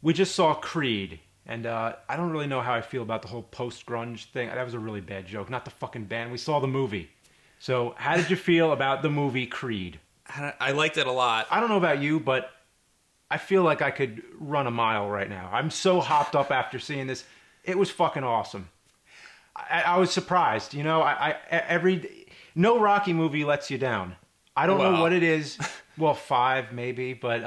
we just saw Creed, and I don't really know how I feel about the whole post-grunge thing. That was a really bad joke. Not the fucking band. We saw the movie. So how did you feel about the movie Creed? I liked it a lot. I don't know about you, but I feel like I could run a mile right now. I'm so hopped up after seeing this. It was fucking awesome. I was surprised. You know, no Rocky movie lets you down. I don't know what it is. Well, 5 maybe, but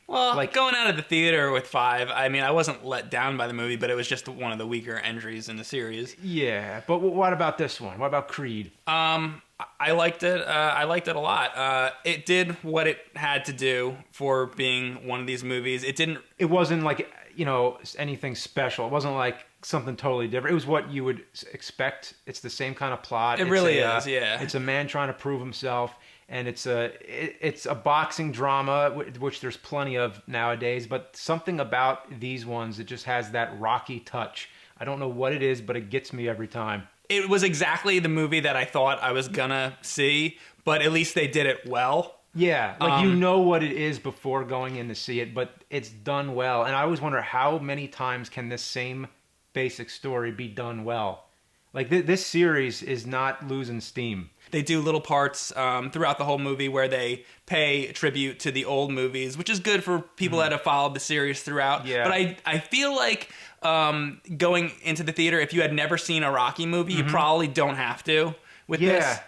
well, like going out of the theater with 5, I mean, I wasn't let down by the movie, but it was just one of the weaker entries in the series. Yeah, but what about this one? What about Creed? I liked it. I liked it a lot. It did what it had to do for being one of these movies. It wasn't like, you know, anything special. It wasn't like something totally different. It was what you would expect. It's the same kind of plot. It really is, yeah. It's a man trying to prove himself, and it's a boxing drama, which there's plenty of nowadays, but something about these ones, it just has that Rocky touch. I don't know what it is, but it gets me every time. It was exactly the movie that I thought I was gonna see, but at least they did it well. Yeah, like you know what it is before going in to see it, but it's done well. And I always wonder how many times can this same basic story be done well? Like this series is not losing steam. They do little parts throughout the whole movie where they pay tribute to the old movies, which is good for people that have followed the series throughout. Yeah. But I feel like going into the theater, if you had never seen a Rocky movie, you probably don't have to with this.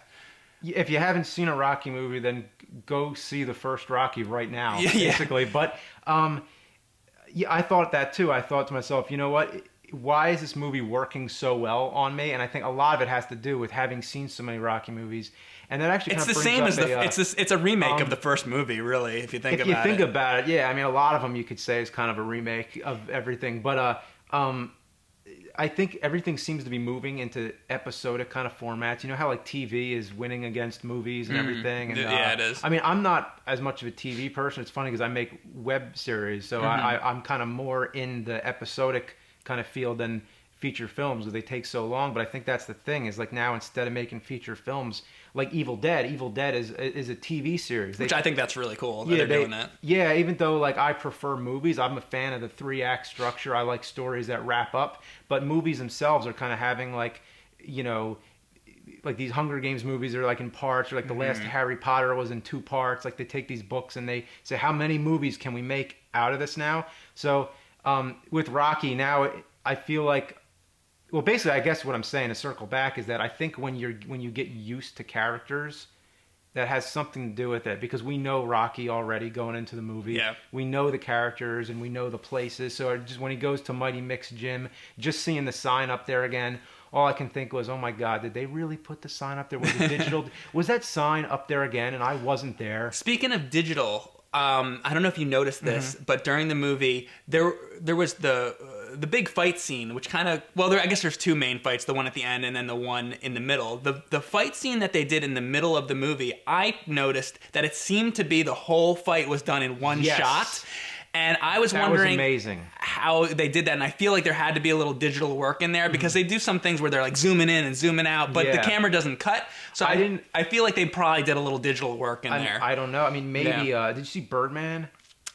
If you haven't seen a Rocky movie, then go see the first Rocky right now, basically. But I thought that too. I thought to myself, you know what? Why is this movie working so well on me? And I think a lot of it has to do with having seen so many Rocky movies. And that actually kind of brings up it's a remake of the first movie, really, if you think about it. If you think about it, yeah. I mean, a lot of them you could say is kind of a remake of everything. But I think everything seems to be moving into episodic kind of formats. You know how like TV is winning against movies and everything? And, yeah, it is. I mean, I'm not as much of a TV person. It's funny because I make web series, so I'm kind of more in the episodic kind of field than feature films because they take so long. But I think that's the thing is like now instead of making feature films like Evil Dead is a TV series. Which I think that's really cool that they're doing that. Yeah, even though like I prefer movies, I'm a fan of the 3-act structure. I like stories that wrap up. But movies themselves are kind of having like, you know, like these Hunger Games movies are like in parts, or like the last Harry Potter was in 2 parts. Like they take these books and they say, how many movies can we make out of this now? So with Rocky now, I feel like, well, basically, I guess what I'm saying to circle back is that I think when you get used to characters, that has something to do with it because we know Rocky already going into the movie. Yeah. We know the characters and we know the places. So just when he goes to Mighty Mick's gym, just seeing the sign up there again, all I can think was, oh my God, did they really put the sign up there? Was it digital? Was that sign up there again? And I wasn't there. Speaking of digital, I don't know if you noticed this, but during the movie, there was the big fight scene, which kind of, well, I guess there's 2 main fights, the one at the end and then the one in the middle. The fight scene that they did in the middle of the movie, I noticed that it seemed to be the whole fight was done in one shot. And I was wondering how they did that. And I feel like there had to be a little digital work in there because they do some things where they're like zooming in and zooming out, but the camera doesn't cut. So I feel like they probably did a little digital work in there. I don't know. I mean, maybe, did you see Birdman?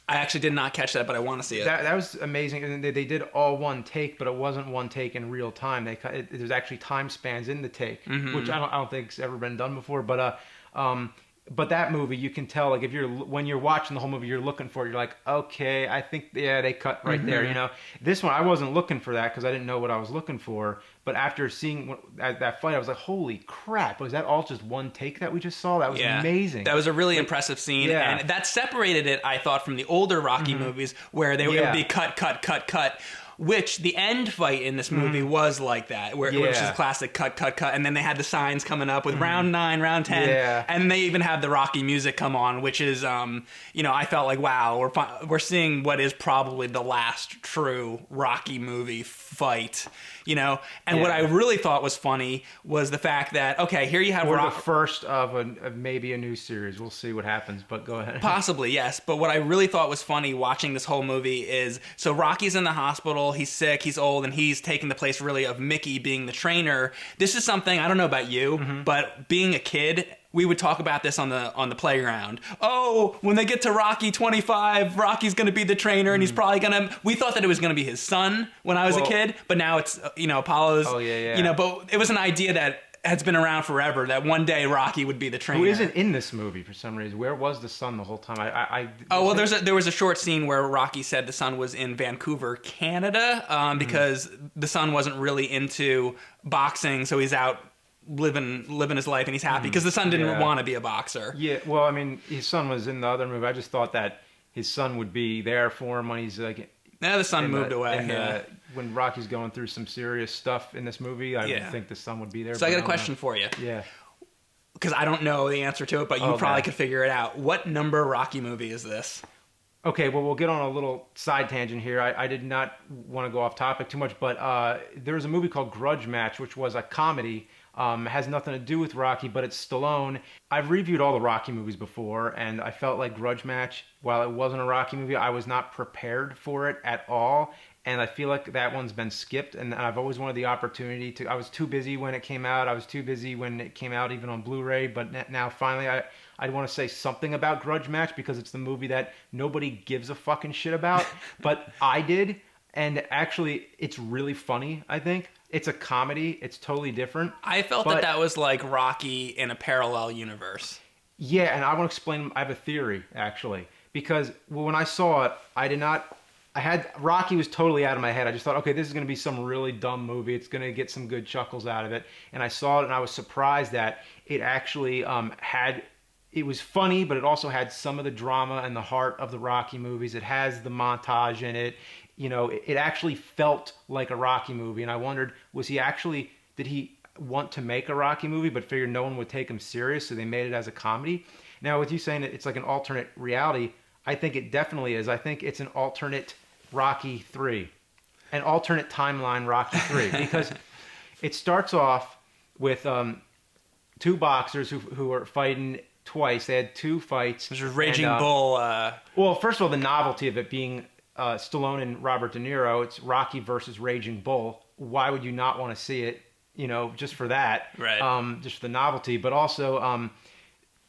I actually did not catch that, but I want to see it. That was amazing. And they did all one take, but it wasn't one take in real time. There's actually time spans in the take, which I don't think has ever been done before. But that movie, you can tell, like when you're watching the whole movie, you're looking for it. You're like, okay, I think they cut right there. You know, this one I wasn't looking for that because I didn't know what I was looking for. But after seeing that fight, I was like, holy crap! Was that all just one take that we just saw? That was amazing. That was a really impressive scene, and that separated it, I thought, from the older Rocky movies where it would be cut. Which the end fight in this movie was like that, which is classic cut, and then they had the signs coming up with round 9, round 10, and they even had the Rocky music come on, which is, you know, I felt like, wow, we're seeing what is probably the last true Rocky movie fight, you know. And what I really thought was funny was the fact that, okay, here you have the first of maybe a new series. We'll see what happens, but go ahead. Possibly, yes. But what I really thought was funny watching this whole movie is, so Rocky's in the hospital. He's sick, he's old, and he's taking the place really of Mickey being the trainer. This is something, I don't know about you, but being a kid we would talk about this on the playground. Oh, when they get to Rocky 25, Rocky's going to be the trainer, and he's probably going to... We thought that it was going to be his son when I was a kid, but now it's, Apollo's... Oh, yeah. But it was an idea that has been around forever, that one day Rocky would be the trainer. Who isn't in this movie for some reason? Where was the son the whole time? There was a short scene where Rocky said the son was in Vancouver, Canada, because the son wasn't really into boxing, so he's out living his life, and he's happy because the son didn't want to be a boxer. Yeah, well, I mean, his son was in the other movie. I just thought that his son would be there for him when he's like... Now the son moved away. When Rocky's going through some serious stuff in this movie, I would think the son would be there. So I got a question for you. Yeah. Because I don't know the answer to it, but you probably could figure it out. What number Rocky movie is this? Okay, well, we'll get on a little side tangent here. I did not want to go off topic too much, but there was a movie called Grudge Match, which was a comedy. Has nothing to do with Rocky, but it's Stallone. I've reviewed all the Rocky movies before, and I felt like Grudge Match, while it wasn't a Rocky movie, I was not prepared for it at all. And I feel like that one's been skipped, and I've always wanted the opportunity to... I was too busy when it came out. I was too busy when it came out even on Blu-ray, but now finally I'd want to say something about Grudge Match because it's the movie that nobody gives a fucking shit about, but I did, and actually it's really funny, I think. It's a comedy. It's totally different. I felt that was like Rocky in a parallel universe. Yeah, and I want to explain... I have a theory, actually, because when I saw it, Rocky was totally out of my head. I just thought, okay, this is going to be some really dumb movie. It's going to get some good chuckles out of it. And I saw it, and I was surprised that it actually it was funny, but it also had some of the drama and the heart of the Rocky movies. It has the montage in it. It actually felt like a Rocky movie. And I wondered, did he want to make a Rocky movie, but figured no one would take him serious, so they made it as a comedy? Now, with you saying that it's like an alternate reality, I think it definitely is. I think it's an alternate Rocky 3, an alternate timeline Rocky 3, because it starts off with two boxers who are fighting twice. They had two fights. Which was Raging Bull. Well, first of all, the novelty of it being Stallone and Robert De Niro. It's Rocky versus Raging Bull. Why would you not want to see it? Just for that, right? Just for the novelty, but also,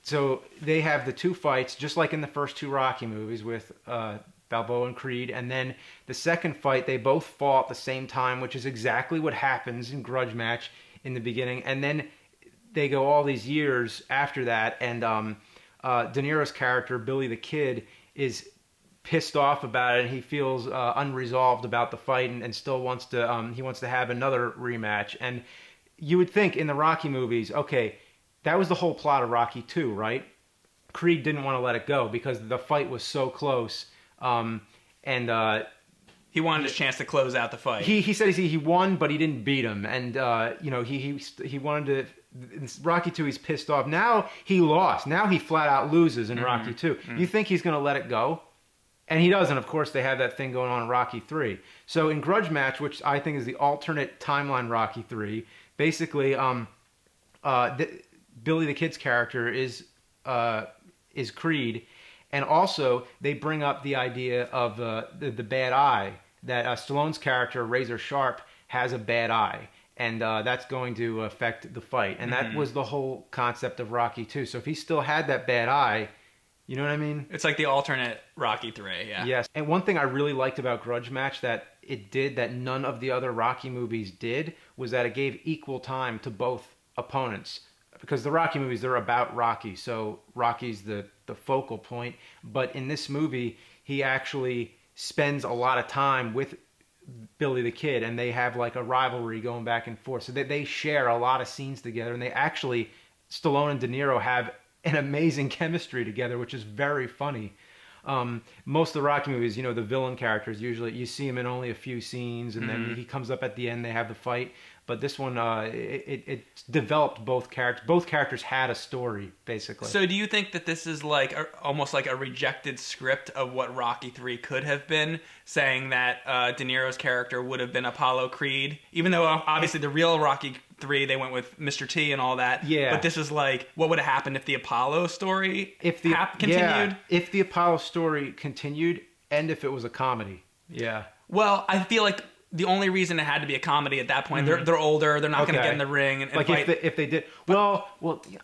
so they have the two fights, just like in the first two Rocky movies with Balboa and Creed, and then the second fight they both fought at the same time, which is exactly what happens in Grudge Match in the beginning, and then they go all these years after that, and De Niro's character Billy the Kid is pissed off about it, and he feels unresolved about the fight, and still wants to have another rematch. And you would think in the Rocky movies, okay, that was the whole plot of Rocky 2, right? Creed didn't want to let it go because the fight was so close. He wanted a chance to close out the fight. He said he won, but he didn't beat him, and he wanted to. In Rocky 2, he's pissed off. Now he lost. Now he flat out loses in Rocky 2. Mm-hmm. You think he's going to let it go? And he doesn't. Of course, they have that thing going on in Rocky 3. So in Grudge Match, which I think is the alternate timeline Rocky 3, basically, Billy the Kid's character is Creed. And also, they bring up the idea of the bad eye, that Stallone's character, Razor Sharp, has a bad eye. And that's going to affect the fight. And that was the whole concept of Rocky 2. So if he still had that bad eye, you know what I mean? It's like the alternate Rocky 3, yeah. Yes. And one thing I really liked about Grudge Match that it did that none of the other Rocky movies did was that it gave equal time to both opponents. Because the Rocky movies, they're about Rocky. So Rocky's the focal point. But in this movie, he actually spends a lot of time with Billy the Kid, and they have like a rivalry going back and forth. So they share a lot of scenes together, and they actually, Stallone and De Niro have an amazing chemistry together, which is very funny. Most of the Rocky movies, the villain characters, usually you see him in only a few scenes, and then he comes up at the end, they have the fight. But this one, it developed both characters. Both characters had a story, basically. So do you think that this is almost like a rejected script of what Rocky 3 could have been, saying that De Niro's character would have been Apollo Creed? Even though, obviously, the real Rocky 3, they went with Mr. T and all that. Yeah. But this is like, what would have happened if the Apollo story continued? Yeah, if the Apollo story continued, and if it was a comedy. Yeah. Well, I feel like the only reason it had to be a comedy at that point. They're older. They're not going to get in the ring and like fight. if they did. Well,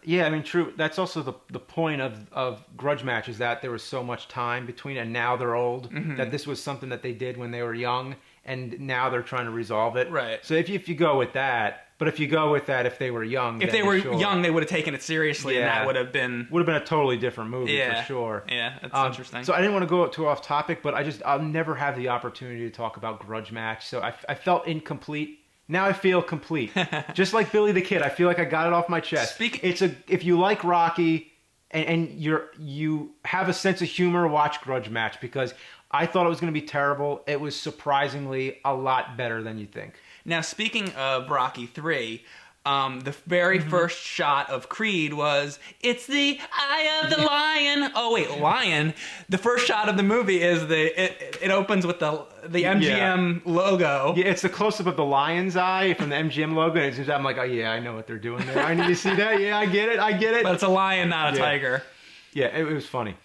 yeah. I mean, true. That's also the point of Grudge Match is that there was so much time between, and now they're old. That this was something that they did when they were young, and now they're trying to resolve it. Right. So if you go with that. But if you go with that, if they were young, if they were young, they would have taken it seriously, and that would have been a totally different movie for sure. Yeah, that's interesting. So I didn't want to go too off topic, but I'll never have the opportunity to talk about Grudge Match, so I felt incomplete. Now I feel complete, just like Billy the Kid. I feel like I got it off my chest. If you like Rocky and you have a sense of humor, watch Grudge Match because I thought it was going to be terrible. It was surprisingly a lot better than you think. Now, speaking of Rocky 3, the very first shot of Creed was, it's the eye of the lion. Oh, wait, lion? The first shot of the movie is it opens with the MGM logo. Yeah, it's the close-up of the lion's eye from the MGM logo. And I'm like, oh, yeah, I know what they're doing there. I need to see that. Yeah, I get it. But it's a lion, not a tiger. Yeah, it was funny.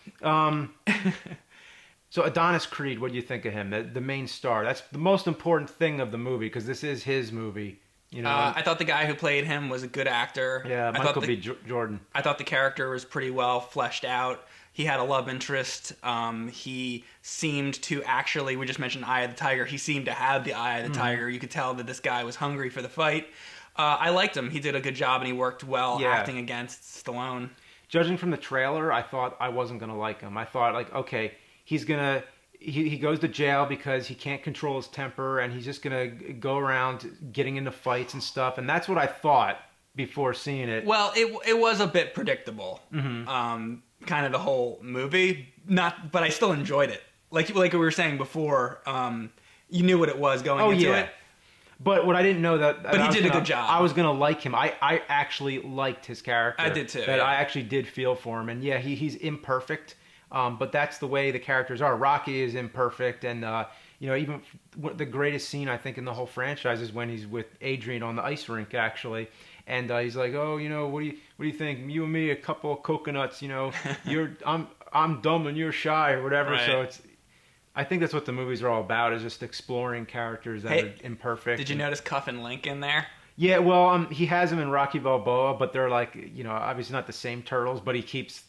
So Adonis Creed, what do you think of him? The main star. That's the most important thing of the movie because this is his movie. You know, I thought the guy who played him was a good actor. Yeah, Michael B. Jordan. I thought the character was pretty well fleshed out. He had a love interest. He seemed to actually, we just mentioned Eye of the Tiger. He seemed to have the Eye of the Tiger. You could tell that this guy was hungry for the fight. I liked him. He did a good job and he worked well acting against Stallone. Judging from the trailer, I thought I wasn't going to like him. I thought, like, okay, he's gonna he goes to jail because he can't control his temper and he's just gonna go around getting into fights and stuff, and that's what I thought before seeing it. Well, it was a bit predictable, kind of the whole movie. But I still enjoyed it. Like we were saying before, you knew what it was going into it. But what I didn't know But he did a good job. I was gonna like him. I actually liked his character. I did too. I actually did feel for him, and he's imperfect. But that's the way the characters are. Rocky is imperfect, and even the greatest scene I think in the whole franchise is when he's with Adrian on the ice rink, actually, and he's like, "Oh, what do you think? You and me, a couple of coconuts. I'm dumb and you're shy, or whatever." Right. So I think that's what the movies are all about, is just exploring characters that are imperfect. Did you notice Cuff and Link in there? Yeah, well, he has them in Rocky Balboa, but they're like, obviously not the same turtles, but he keeps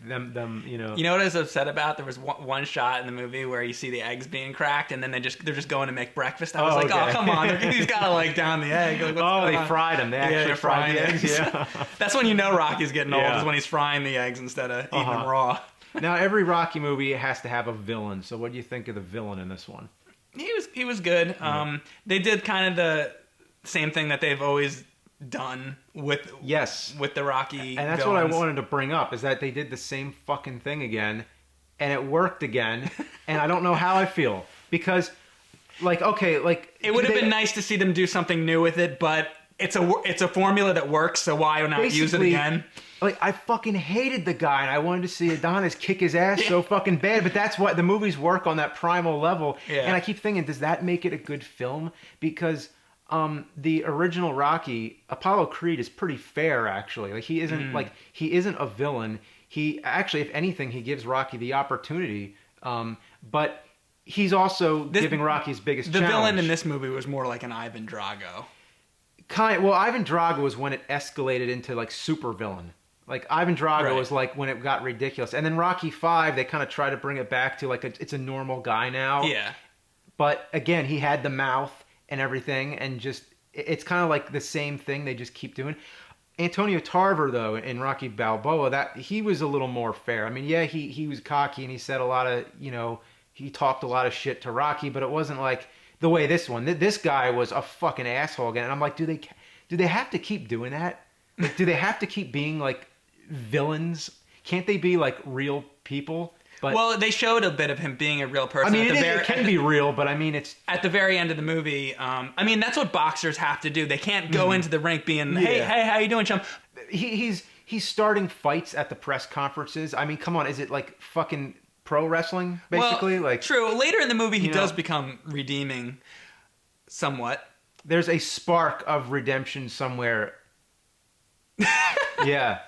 them. You know what I was upset about? There was one shot in the movie where you see the eggs being cracked, and then they're just going to make breakfast. I was like, okay. Oh, come on, he's got to down the egg. Like, they fried them. They actually fried the eggs. Yeah. That's when you know Rocky's getting old, is when he's frying the eggs instead of eating them raw. Now, every Rocky movie has to have a villain. So what do you think of the villain in this one? He was good. They did kind of the same thing that they've always done with the Rocky and that's villains. What I wanted to bring up, is that they did the same fucking thing again, and it worked again, and I don't know how I feel, because it would have been nice to see them do something new with it, but it's a formula that works, so why not use it again? Like, I fucking hated the guy, and I wanted to see Adonis kick his ass so fucking bad, but that's what the movies work on, that primal level. And I keep thinking, does that make it a good film? Because the original Rocky, Apollo Creed, is pretty fair, actually. Like, he isn't a villain. He actually, if anything, he gives Rocky the opportunity. But he's also giving Rocky his biggest challenge. The villain in this movie was more like an Ivan Drago. Ivan Drago was when it escalated into like super villain. Like, Ivan Drago was like when it got ridiculous. And then Rocky 5, they kind of try to bring it back to like it's a normal guy now. Yeah. But again, he had the mouth and everything, and just it's kind of like the same thing they just keep doing. Antonio Tarver, though, in Rocky Balboa, that he was a little more fair. I mean, yeah, he was cocky and he said a lot of, he talked a lot of shit to Rocky, but it wasn't like the way this one. This guy was a fucking asshole again. And I'm like, do they have to keep doing that? Like, do they have to keep being like villains? Can't they be like real people? But, well, they showed a bit of him being a real person. I mean, it can be real, but I mean, it's at the very end of the movie. I mean, that's what boxers have to do. They can't go into the rink being, hey, how you doing, chum? He's starting fights at the press conferences. I mean, come on, is it like fucking pro wrestling, basically? Well, true. Later in the movie, he does become redeeming, somewhat. There's a spark of redemption somewhere. Yeah.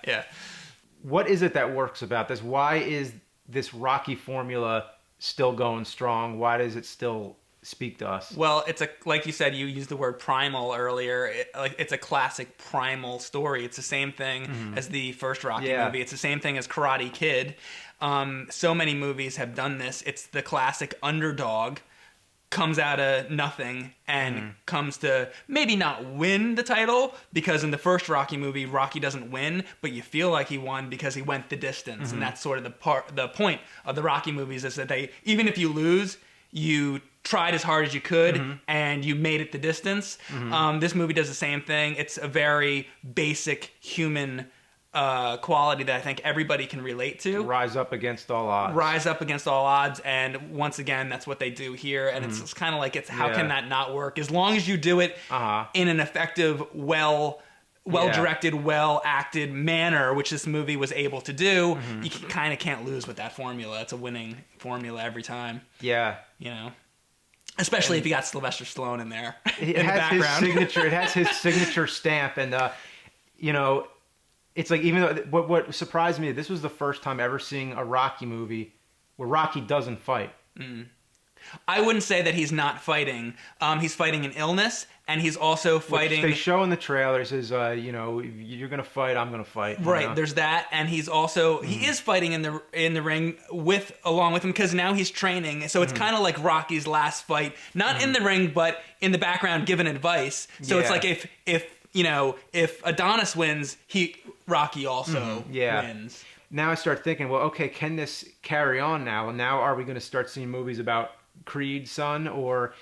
What is it that works about this? Why is this Rocky formula still going strong? Why does it still speak to us? Well, it's like you said, you used the word primal earlier. It's a classic primal story. It's the same thing as the first Rocky movie. It's the same thing as Karate Kid. So many movies have done this. It's the classic underdog comes out of nothing and comes to maybe not win the title, because in the first Rocky movie, Rocky doesn't win, but you feel like he won because he went the distance. And that's sort of the point of the Rocky movies, is that even if you lose, you tried as hard as you could and you made it the distance. This movie does the same thing. It's a very basic human quality that I think everybody can relate to. Rise up against all odds. Rise up against all odds, and once again, that's what they do here. And it's kind of like, how can that not work? As long as you do it in an effective, well-directed, well-acted manner, which this movie was able to do, you kind of can't lose with that formula. It's a winning formula every time. Yeah. You know? Especially if you got Sylvester Stallone in there It in the has his background. signature. It has his signature stamp, and you know, it's like, even though what surprised me, this was the first time ever seeing a Rocky movie where Rocky doesn't fight. I wouldn't say that he's not fighting. He's fighting an illness, and he's also fighting. Which they show in the trailers is, you know, you're gonna fight, I'm gonna fight. Right. You know? There's that, and he's also he is fighting in the ring along with him, because now he's training. So it's kind of like Rocky's last fight, not in the ring, but in the background giving advice. So it's like if Adonis wins, Rocky also wins. Now I start thinking, well, okay, can this carry on now? And now are we going to start seeing movies about Creed's son, or?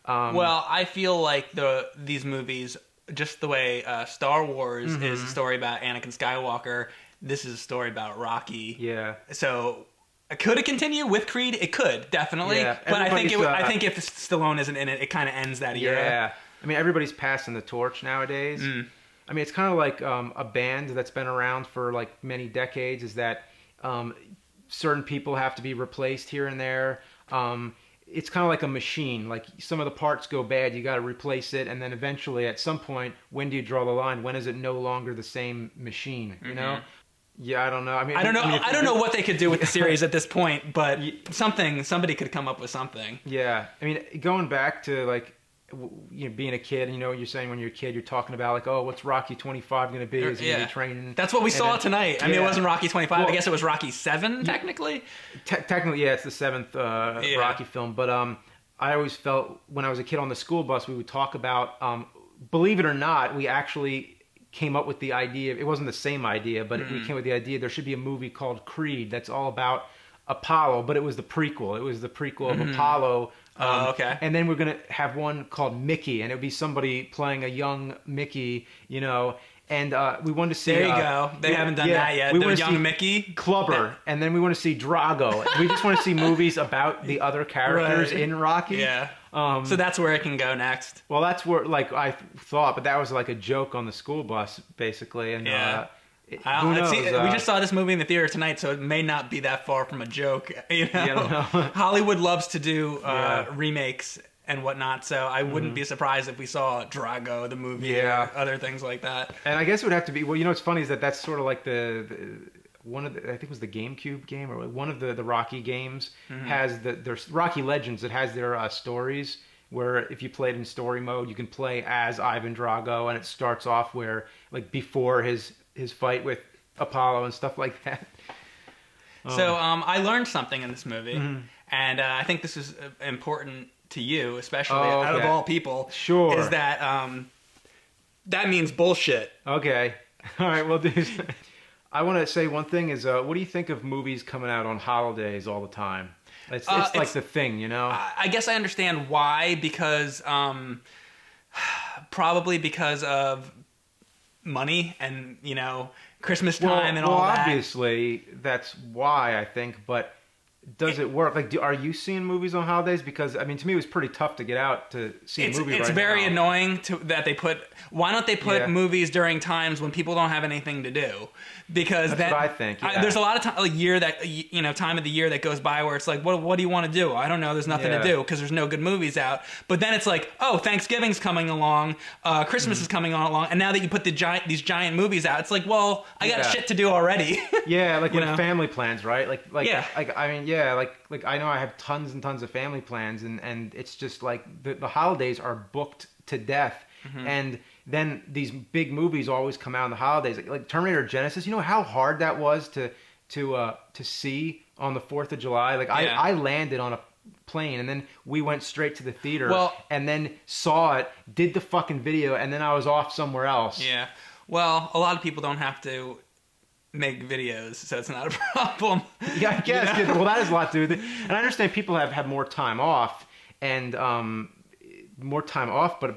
Well, I feel like these movies, just the way Star Wars is a story about Anakin Skywalker, this is a story about Rocky. Yeah. So could it continue with Creed? It could, definitely. Yeah, but I think if Stallone isn't in it, it kind of ends that era. Yeah. I mean, everybody's passing the torch nowadays. I mean, it's kind of like a band that's been around for like many decades, is that certain people have to be replaced here and there. It's kind of like a machine. Like, some of the parts go bad, you got to replace it, and then eventually, at some point, when do you draw the line? When is it no longer the same machine? You know? Yeah, I don't know. I mean, I don't know what they could do with the series at this point, but somebody could come up with something. Yeah, I mean, going back to like, you know, being a kid, and you know what you're saying, when you're a kid, you're talking about like, oh, what's Rocky 25 going to be? Is he going to be training? That's what we saw tonight. I mean, it wasn't Rocky 25. Well, I guess it was Rocky 7, technically. Technically, yeah, it's the 7th Rocky film. But I always felt, when I was a kid on the school bus, we would talk about, believe it or not, we actually came up with the idea. It wasn't the same idea, but we came with the idea there should be a movie called Creed that's all about Apollo, but it was the prequel. It was the prequel of Apollo. Okay. And then we're going to have one called Mickey, and it would be somebody playing a young Mickey, you know. And we wanted to see... There you go. They haven't done that yet. We The want to young see Mickey. Clubber, and then we want to see Drago. We just want to see movies about the other characters in Rocky. Yeah. So that's where it can go next. Well, that's where, like, I thought, but that was like a joke on the school bus, basically. And who knows? We just saw this movie in the theater tonight, so it may not be that far from a joke. You know? Yeah, I don't know. Hollywood loves to do remakes and whatnot, so I wouldn't be surprised if we saw Drago, the movie, or other things like that. And I guess it would have to be, well, you know what's funny is that's sort of like one of the, I think it was the GameCube game, or one of the Rocky games has there's Rocky Legends. It has their stories, where if you played in story mode, you can play as Ivan Drago, and it starts off where, like, before his fight with Apollo and stuff like that. So I learned something in this movie, and I think this is important to you, especially out of all people. Sure. Is that that means bullshit. Okay. All right, well, dude, I want to say one thing is, what do you think of movies coming out on holidays all the time? It's like the thing, you know? I guess I understand why, because probably because of money and, you know, Christmas time and all that. Well, obviously, that's why, I think, but does it work? Like, are you seeing movies on holidays? Because, I mean, to me, it was pretty tough to get out to see a movie right now. It's very annoying that they put... Why don't they put movies during times when people don't have anything to do? Because that's what I think, there's a lot of time of the year that goes by where it's like, what do you want to do? I don't know. There's nothing to do because there's no good movies out. But then it's like, oh, Thanksgiving's coming along, Christmas is coming on along, and now that you put these giant movies out, it's like, well, I got shit to do already. Yeah, like with family plans, right? Like I mean, yeah, like I know I have tons and tons of family plans, and it's just like the holidays are booked to death, and then these big movies always come out in the holidays, like Terminator Genesis. You know how hard that was to see on the 4th of July. Like I landed on a plane and then we went straight to the theater and then saw it, did the fucking video, and then I was off somewhere else. Yeah. Well, a lot of people don't have to make videos, so it's not a problem. Yeah, I guess. You know? Well, that has a lot to do with it. And I understand people have more time off and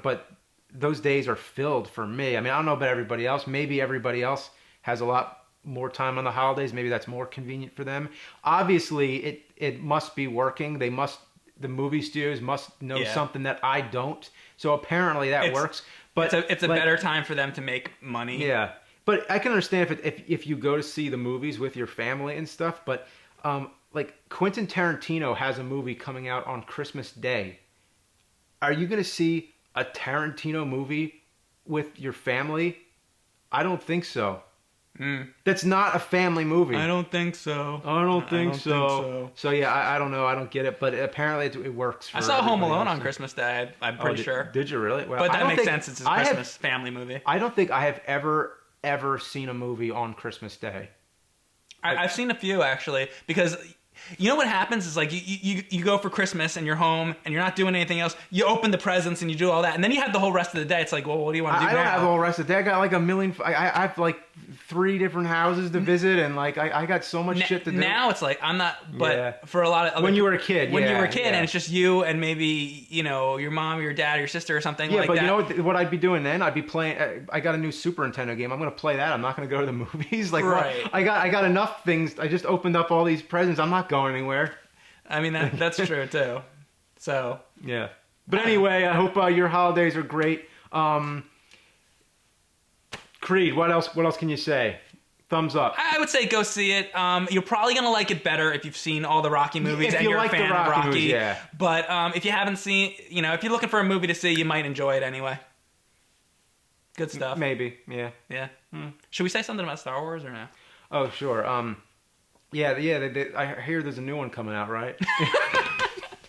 but those days are filled for me. I mean, I don't know about everybody else. Maybe everybody else has a lot more time on the holidays. Maybe that's more convenient for them. Obviously, it must be working. The movie studios must know something that I don't. So apparently that works. But it's a better time for them to make money. Yeah, but I can understand if you go to see the movies with your family and stuff. But like Quentin Tarantino has a movie coming out on Christmas Day. Are you going to see a Tarantino movie with your family? I don't think so. That's not a family movie. I don't think so. I don't think so. So yeah, I don't know. I don't get it, but apparently it works. For I saw Home Alone else. on Christmas Day. I'm pretty sure. Did you really? Well, but that makes sense. It's a Christmas family movie. I don't think I have ever seen a movie on Christmas Day. I've seen a few actually, because you know what happens is like you go for Christmas and you're home and you're not doing anything else. You open the presents and you do all that, and then you have the whole rest of the day. It's like, well, what do you want to do now? I don't have the whole rest of the day. I got like a million. I have like 3 different houses to visit, and like I got so much shit to do. Now it's like I'm not. But for a lot of other, when you were a kid, and it's just you and maybe your mom or your dad or your sister or something. Yeah, like but that. you know what I'd be doing then? I'd be playing. I got a new Super Nintendo game. I'm gonna play that. I'm not gonna go to the movies. Like, right. I got enough things. I just opened up all these presents. I'm not going anywhere. I mean that's true too. So yeah. But anyway, I hope your holidays are great. Creed. What else can you say? Thumbs up. I would say go see it. You're probably gonna like it better if you've seen all the Rocky movies and you're like a fan of Rocky. Movies, yeah. But if you haven't seen, if you're looking for a movie to see, you might enjoy it anyway. Good stuff. Maybe. Yeah. Yeah. Should we say something about Star Wars or no? Oh sure. Yeah. I hear there's a new one coming out, right?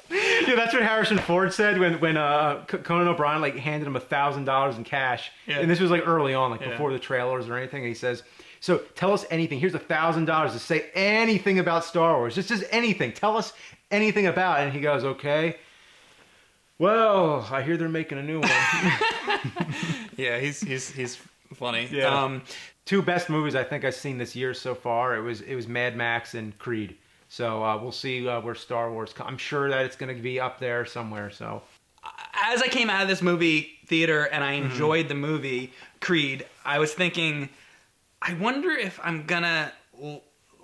Yeah, that's what Harrison Ford said when Conan O'Brien like handed him $1,000 in cash, and this was like early on, before the trailers or anything. And he says, "So tell us anything. Here's $1,000 to say anything about Star Wars. Just anything. Tell us anything about it." And he goes, "Okay. Well, I hear they're making a new one." Yeah, he's funny. Yeah. 2 best movies I think I've seen this year so far. It was Mad Max and Creed. So we'll see where Star Wars comes. I'm sure that it's going to be up there somewhere. So as I came out of this movie theater and I enjoyed the movie Creed, I was thinking, I wonder if I'm gonna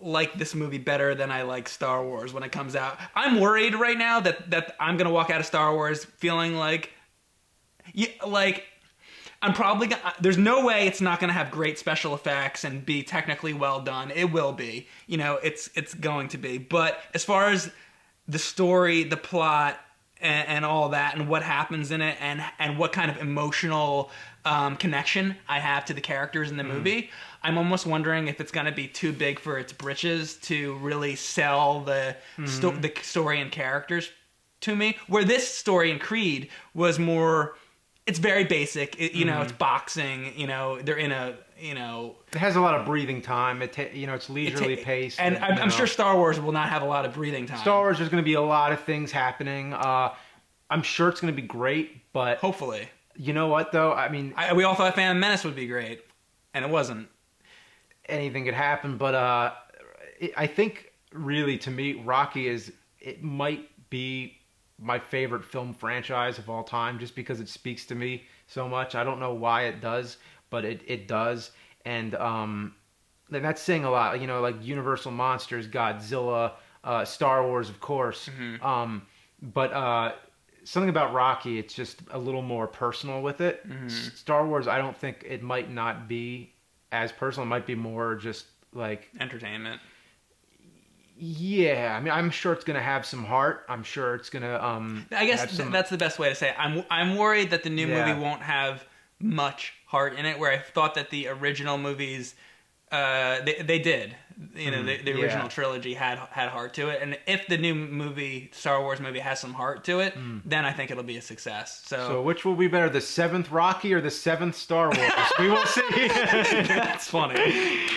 like this movie better than I like Star Wars when it comes out. I'm worried right now that I'm gonna walk out of Star Wars feeling like I'm probably gonna, there's no way it's not gonna have great special effects and be technically well done. It will be, it's going to be. But as far as the story, the plot, and all that, and what happens in it, and what kind of emotional connection I have to the characters in the movie, I'm almost wondering if it's gonna be too big for its britches to really sell the story and characters to me. Where this story in Creed was more. It's very basic. It's boxing. They're in a. It has a lot of breathing time. It's leisurely paced. And I'm sure Star Wars will not have a lot of breathing time. Star Wars, there's going to be a lot of things happening. I'm sure it's going to be great, but hopefully. You know what though? I mean, we all thought Phantom Menace would be great, and it wasn't. Anything could happen, but I think really to me, Rocky it might be my favorite film franchise of all time, just because it speaks to me so much. I don't know why it does, but it does. And that's saying a lot. Like Universal Monsters, Godzilla, Star Wars, of course. But something about Rocky, it's just a little more personal with it. Star Wars, I don't think it might not be as personal. It might be more just like entertainment. Yeah, I mean, I'm sure it's going to have some heart. I'm sure it's going to. I guess that's the best way to say it. I'm worried that the new movie won't have much heart in it. Where I thought that the original movies They did. You know, the original yeah. trilogy had heart to it, and if the new movie, Star Wars movie, has some heart to it, then I think it'll be a success. So which will be better, the 7th Rocky or the 7th Star Wars? We will see. That's funny.